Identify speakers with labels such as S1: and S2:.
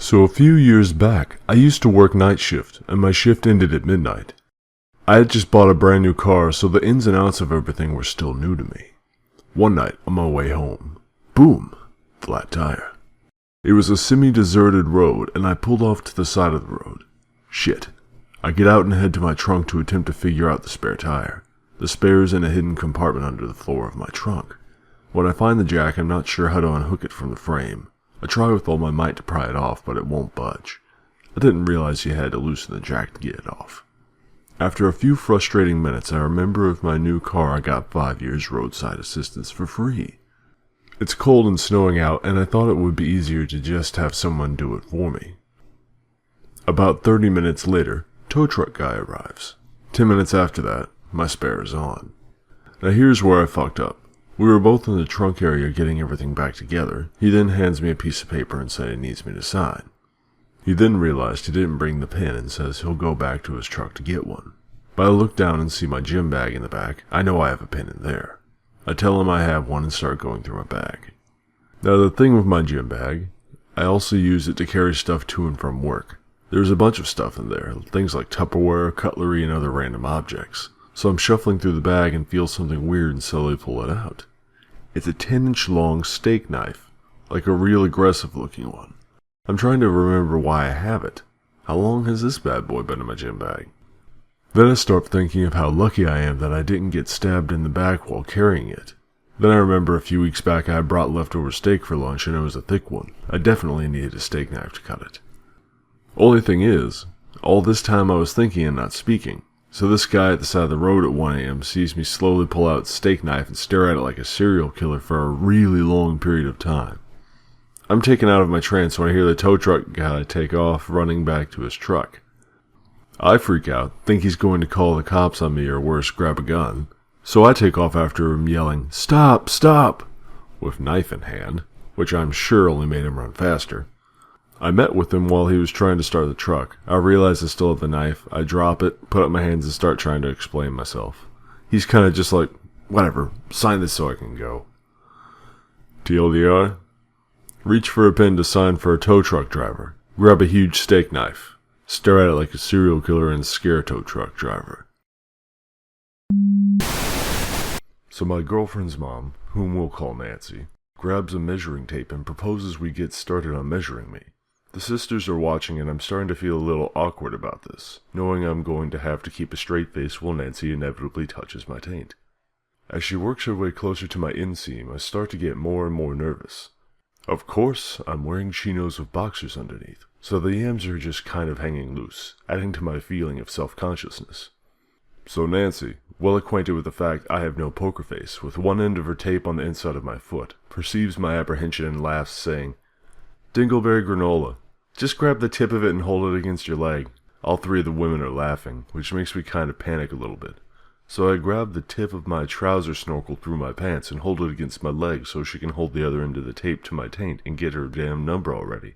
S1: So a few years back, I used to work night shift, and my shift ended at midnight. I had just bought a brand new car, so the ins and outs of everything were still new to me. One night, on my way home, boom, flat tire. It was a semi-deserted road, and I pulled off to the side of the road. Shit. I get out and head to my trunk to attempt to figure out the spare tire. The spare is in a hidden compartment under the floor of my trunk. When I find the jack, I'm not sure how to unhook it from the frame. I try with all my might to pry it off, but it won't budge. I didn't realize you had to loosen the jack to get it off. After a few frustrating minutes, I remember with my new car I got 5 years roadside assistance for free. It's cold and snowing out, and I thought it would be easier to just have someone do it for me. About 30 minutes later, tow truck guy arrives. 10 minutes after that, my spare is on. Now here's where I fucked up. We were both in the trunk area getting everything back together. He then hands me a piece of paper and said he needs me to sign. He then realized he didn't bring the pen and says he'll go back to his truck to get one. But I look down and see my gym bag in the back. I know I have a pen in there. I tell him I have one and start going through my bag. Now the thing with my gym bag, I also use it to carry stuff to and from work. There's a bunch of stuff in there, things like Tupperware, cutlery, and other random objects. So I'm shuffling through the bag and feel something weird and slowly pull it out. It's a 10-inch long steak knife, like a real aggressive looking one. I'm trying to remember why I have it. How long has this bad boy been in my gym bag? Then I start thinking of how lucky I am that I didn't get stabbed in the back while carrying it. Then I remember a few weeks back I brought leftover steak for lunch and it was a thick one. I definitely needed a steak knife to cut it. Only thing is, all this time I was thinking and not speaking. So this guy at the side of the road at 1 a.m. sees me slowly pull out the steak knife and stare at it like a serial killer for a really long period of time. I'm taken out of my trance when I hear the tow truck guy take off running back to his truck. I freak out, think he's going to call the cops on me or worse, grab a gun. So I take off after him yelling, "Stop, stop!" with knife in hand, which I'm sure only made him run faster. I met with him while he was trying to start the truck. I realize I still have the knife. I drop it, put up my hands and start trying to explain myself. He's kind of just like, whatever, sign this so I can go. TLDR, reach for a pen to sign for a tow truck driver. Grab a huge steak knife. Stare at it like a serial killer and scare a tow truck driver. So my girlfriend's mom, whom we'll call Nancy, grabs a measuring tape and proposes we get started on measuring me. The sisters are watching and I'm starting to feel a little awkward about this, knowing I'm going to have to keep a straight face while Nancy inevitably touches my taint. As she works her way closer to my inseam, I start to get more and more nervous. Of course, I'm wearing chinos with boxers underneath, so the yams are just kind of hanging loose, adding to my feeling of self-consciousness. So Nancy, well acquainted with the fact I have no poker face, with one end of her tape on the inside of my foot, perceives my apprehension and laughs, saying, "Dingleberry granola. Just grab the tip of it and hold it against your leg." All three of the women are laughing, which makes me kind of panic a little bit. So I grab the tip of my trouser snorkel through my pants and hold it against my leg so she can hold the other end of the tape to my taint and get her damn number already.